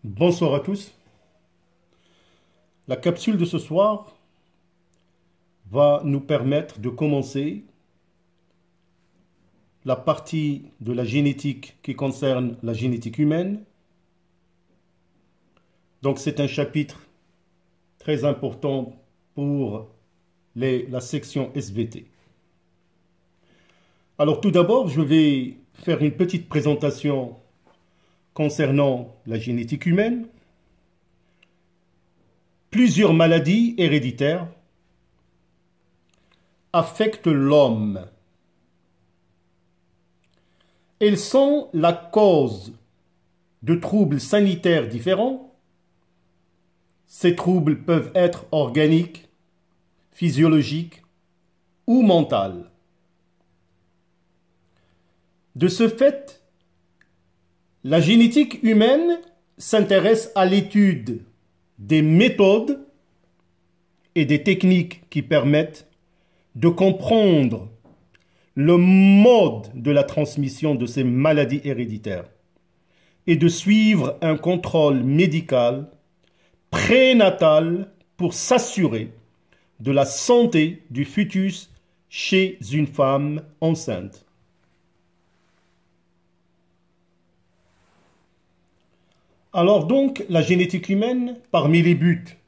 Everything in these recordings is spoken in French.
Bonsoir à tous. La capsule de ce soir va nous permettre de commencer la partie de la génétique qui concerne la génétique humaine. Donc c'est un chapitre très important pour la section SVT. Alors tout d'abord, je vais faire une petite présentation concernant la génétique humaine. Plusieurs maladies héréditaires affectent l'homme. Elles sont la cause de troubles sanitaires différents. Ces troubles peuvent être organiques, physiologiques ou mentaux. De ce fait, la génétique humaine s'intéresse à l'étude des méthodes et des techniques qui permettent de comprendre le mode de la transmission de ces maladies héréditaires et de suivre un contrôle médical prénatal pour s'assurer de la santé du fœtus chez une femme enceinte. Alors donc, la génétique humaine, parmi les buts,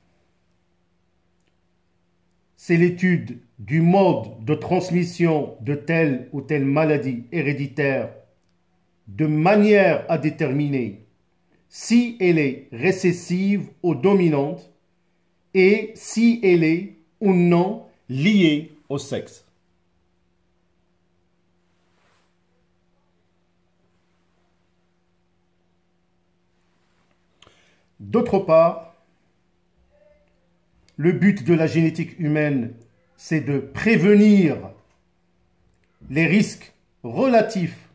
c'est l'étude du mode de transmission de telle ou telle maladie héréditaire de manière à déterminer si elle est récessive ou dominante et si elle est ou non liée au sexe. D'autre part, le but de la génétique humaine, c'est de prévenir les risques relatifs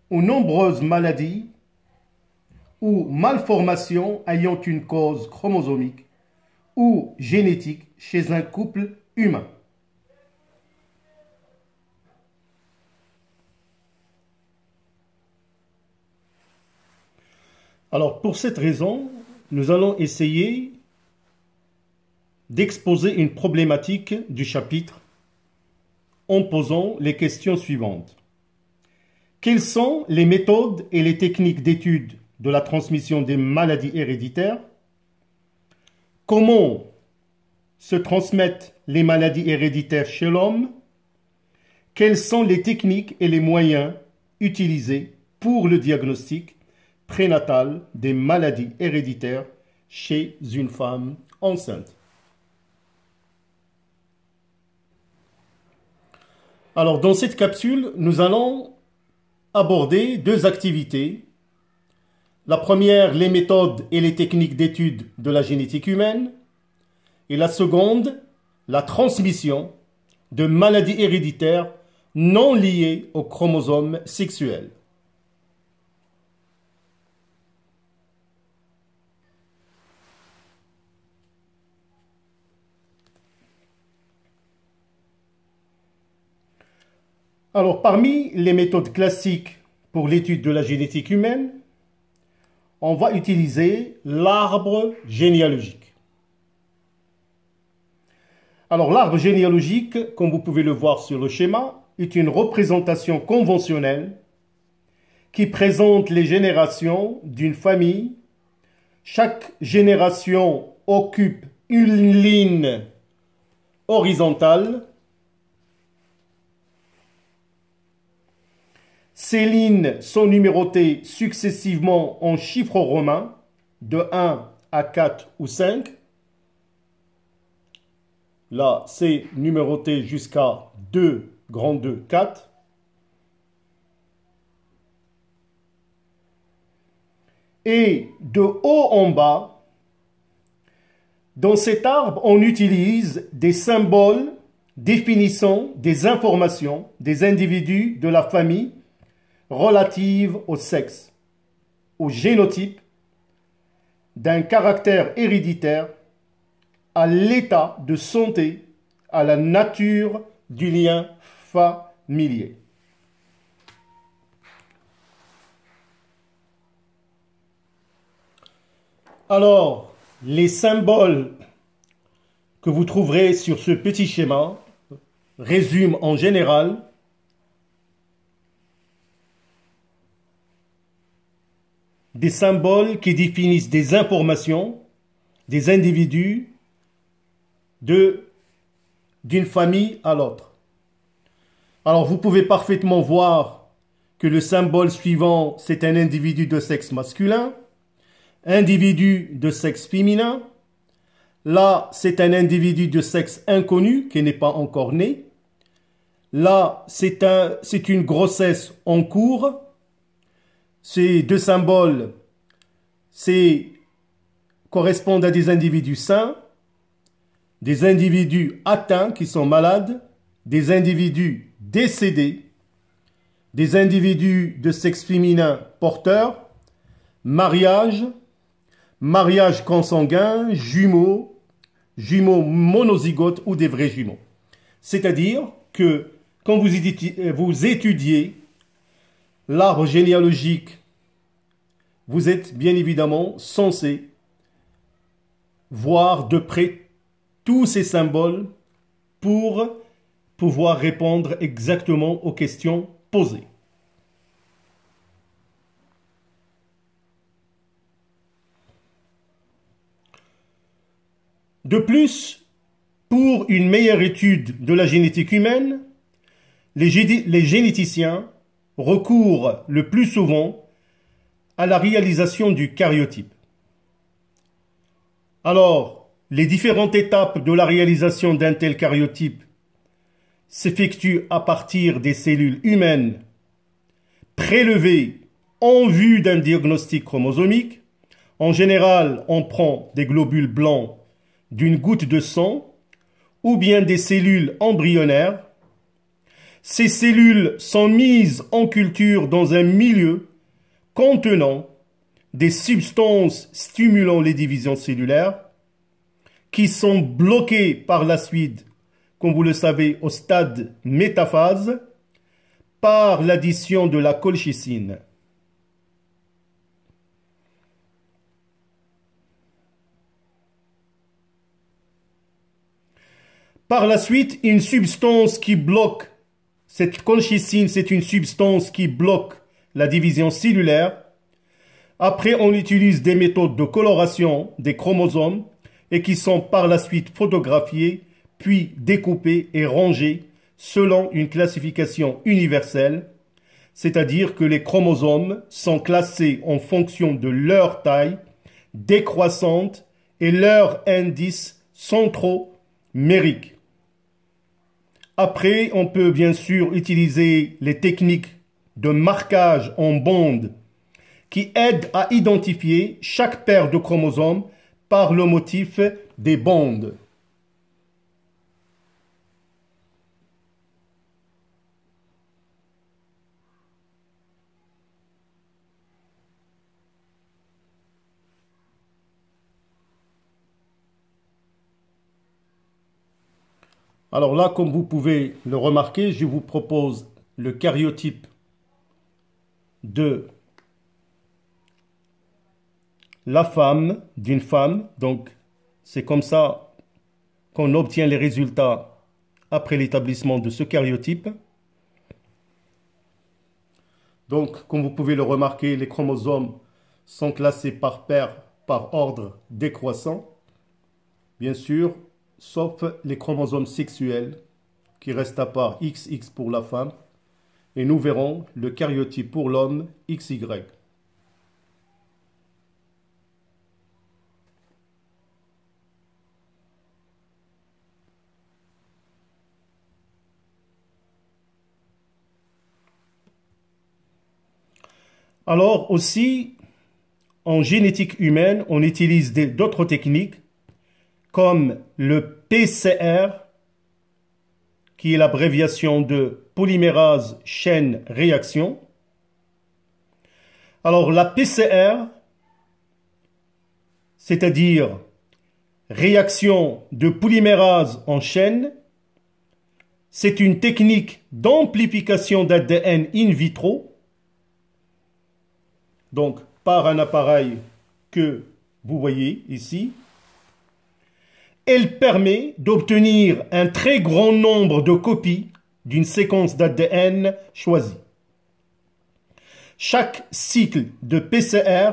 aux nombreuses maladies ou malformations ayant une cause chromosomique ou génétique chez un couple humain. Alors, pour cette raison, nous allons essayer d'exposer une problématique du chapitre en posant les questions suivantes. Quelles sont les méthodes et les techniques d'étude de la transmission des maladies héréditaires? Comment se transmettent les maladies héréditaires chez l'homme? Quelles sont les techniques et les moyens utilisés pour le diagnostic prénatal des maladies héréditaires chez une femme enceinte? Alors, dans cette capsule, nous allons aborder deux activités. La première, les méthodes et les techniques d'étude de la génétique humaine. Et la seconde, la transmission de maladies héréditaires non liées aux chromosomes sexuels. Alors, parmi les méthodes classiques pour l'étude de la génétique humaine, on va utiliser l'arbre généalogique. Alors, l'arbre généalogique, comme vous pouvez le voir sur le schéma, est une représentation conventionnelle qui présente les générations d'une famille. Chaque génération occupe une ligne horizontale. Ces lignes sont numérotées successivement en chiffres romains de 1 à 4 ou 5. Là, c'est numéroté jusqu'à 2, grand 2, 4. Et de haut en bas, dans cet arbre, on utilise des symboles définissant des informations des individus de la famille relative au sexe, au génotype, d'un caractère héréditaire, à l'état de santé, à la nature du lien familier. Alors, les symboles que vous trouverez sur ce petit schéma résument en général des symboles qui définissent des informations, des individus, d'une famille à l'autre. Alors, vous pouvez parfaitement voir que le symbole suivant, c'est un individu de sexe masculin, individu de sexe féminin. Là, c'est un individu de sexe inconnu qui n'est pas encore né. Là, c'est une grossesse en cours. Ces deux symboles correspondent à des individus sains, des individus atteints qui sont malades, des individus décédés, des individus de sexe féminin porteurs, mariage, mariage consanguin, jumeaux, jumeaux monozygotes ou des vrais jumeaux. C'est-à-dire que quand vous étudiez l'arbre généalogique, vous êtes bien évidemment censé voir de près tous ces symboles pour pouvoir répondre exactement aux questions posées. De plus, pour une meilleure étude de la génétique humaine, les généticiens recourent le plus souvent à la réalisation du karyotype. Alors, les différentes étapes de la réalisation d'un tel karyotype s'effectuent à partir des cellules humaines prélevées en vue d'un diagnostic chromosomique. En général, on prend des globules blancs d'une goutte de sang ou bien des cellules embryonnaires. Ces cellules sont mises en culture dans un milieu contenant des substances stimulant les divisions cellulaires qui sont bloquées par la suite, comme vous le savez, au stade métaphase, par l'addition de la colchicine. Par la suite, une substance qui bloque, cette colchicine, c'est une substance qui bloque la division cellulaire. Après, on utilise des méthodes de coloration des chromosomes et qui sont par la suite photographiés, puis découpés et rangés selon une classification universelle, c'est-à-dire que les chromosomes sont classés en fonction de leur taille décroissante et leur indice centromérique. Après, on peut bien sûr utiliser les techniques de marquage en bande qui aident à identifier chaque paire de chromosomes par le motif des bandes. Alors là, comme vous pouvez le remarquer, je vous propose le karyotype de la femme, d'une femme. Donc, c'est comme ça qu'on obtient les résultats après l'établissement de ce karyotype. Donc, comme vous pouvez le remarquer, les chromosomes sont classés par paire, par ordre décroissant. Bien sûr, sauf les chromosomes sexuels qui restent à part XX pour la femme. Et nous verrons le karyotype pour l'homme XY. Alors aussi, en génétique humaine, on utilise d'autres techniques comme le PCR, qui est l'abréviation de polymérase chaîne réaction. Alors la PCR, c'est-à-dire réaction de polymérase en chaîne, c'est une technique d'amplification d'ADN in vitro, donc par un appareil que vous voyez ici, elle permet d'obtenir un très grand nombre de copies d'une séquence d'ADN choisie. Chaque cycle de PCR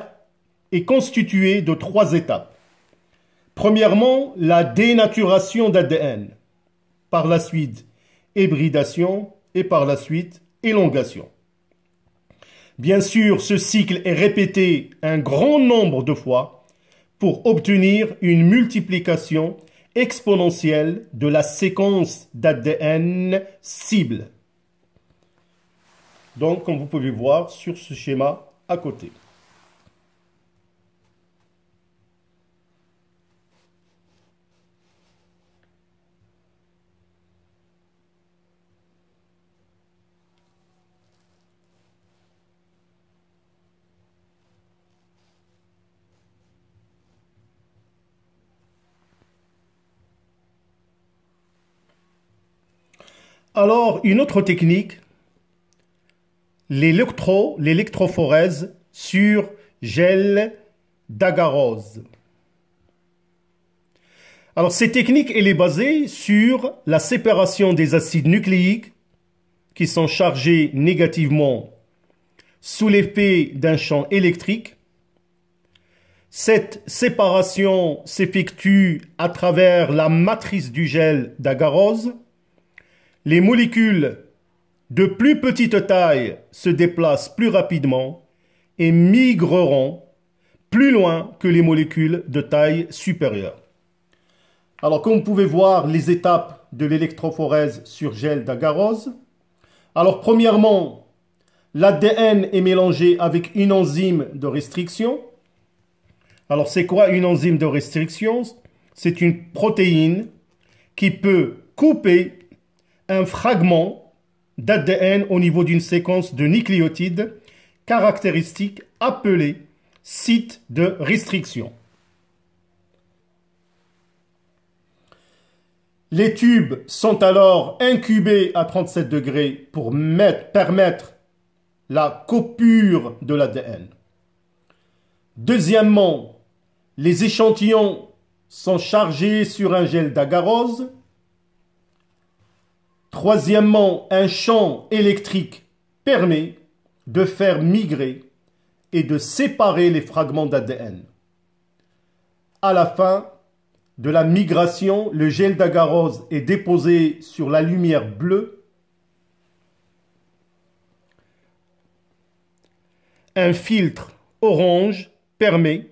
est constitué de 3 étapes. Premièrement, la dénaturation d'ADN. Par la suite, hybridation et par la suite, élongation. Bien sûr, ce cycle est répété un grand nombre de fois pour obtenir une multiplication exponentielle de la séquence d'ADN cible. Donc, comme vous pouvez voir sur ce schéma à côté. Alors, une autre technique, l'électrophorèse sur gel d'agarose. Alors, cette technique, elle est basée sur la séparation des acides nucléiques qui sont chargés négativement sous l'effet d'un champ électrique. Cette séparation s'effectue à travers la matrice du gel d'agarose. Les molécules de plus petite taille se déplacent plus rapidement et migreront plus loin que les molécules de taille supérieure. Alors, comme vous pouvez voir les étapes de l'électrophorèse sur gel d'agarose. Alors, premièrement, l'ADN est mélangé avec une enzyme de restriction. Alors, c'est quoi une enzyme de restriction? C'est une protéine qui peut couper un fragment d'ADN au niveau d'une séquence de nucléotides caractéristique appelée site de restriction. Les tubes sont alors incubés à 37 degrés pour permettre la coupure de l'ADN. Deuxièmement, les échantillons sont chargés sur un gel d'agarose. Troisièmement, un champ électrique permet de faire migrer et de séparer les fragments d'ADN. À la fin de la migration, le gel d'agarose est déposé sur la lumière bleue. Un filtre orange permet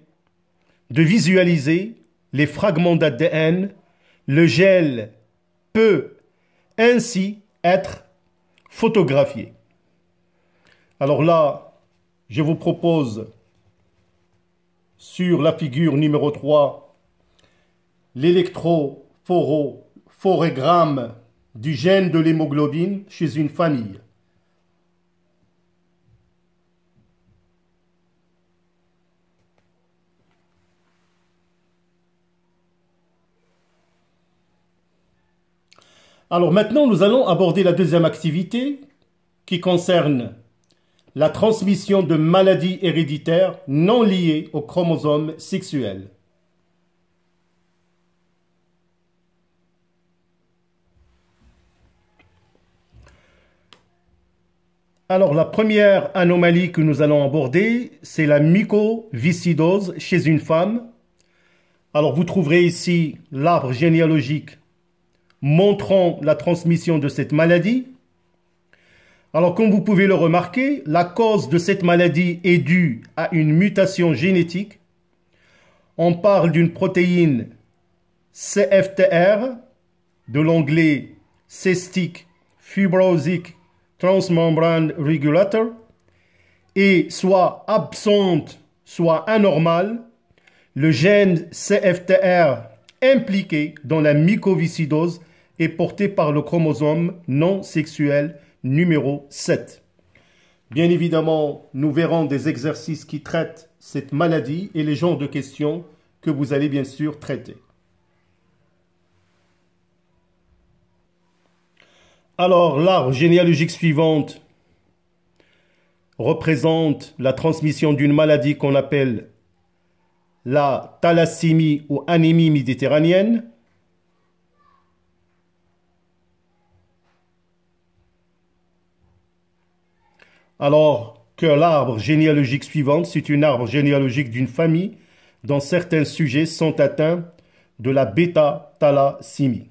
de visualiser les fragments d'ADN. Le gel peut ainsi être photographié. Alors là, je vous propose sur la figure numéro 3 l'électrophorégramme du gène de l'hémoglobine chez une famille. Alors maintenant, nous allons aborder la deuxième activité qui concerne la transmission de maladies héréditaires non liées aux chromosomes sexuels. Alors la première anomalie que nous allons aborder, c'est la mucoviscidose chez une femme. Alors vous trouverez ici l'arbre généalogique montrant la transmission de cette maladie. Alors, comme vous pouvez le remarquer, la cause de cette maladie est due à une mutation génétique. On parle d'une protéine CFTR, de l'anglais Cystic Fibrosic Transmembrane Regulator, et soit absente, soit anormale, le gène CFTR impliqué dans la mucoviscidose est porté par le chromosome non sexuel numéro 7. Bien évidemment, nous verrons des exercices qui traitent cette maladie et les genres de questions que vous allez bien sûr traiter. Alors, l'arbre généalogique suivante représente la transmission d'une maladie qu'on appelle la thalassémie ou anémie méditerranéenne, alors que l'arbre généalogique suivant, c'est un arbre généalogique d'une famille dont certains sujets sont atteints de la bêta-thalassémie.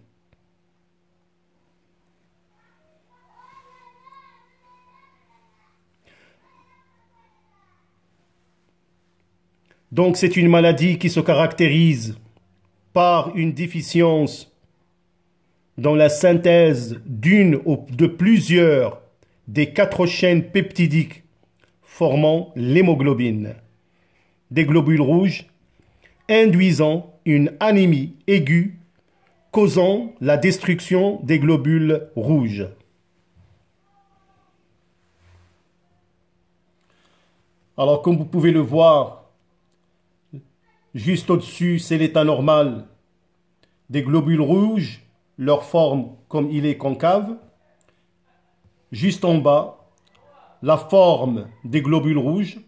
Donc c'est une maladie qui se caractérise par une déficience dans la synthèse d'une ou de plusieurs des 4 chaînes peptidiques formant l'hémoglobine des globules rouges, induisant une anémie aiguë causant la destruction des globules rouges. Alors comme vous pouvez le voir, juste au-dessus, c'est l'état normal des globules rouges, leur forme comme il est concave. Juste en bas, la forme des globules rouges,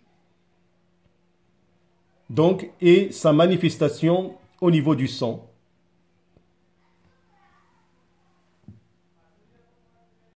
donc, et sa manifestation au niveau du sang.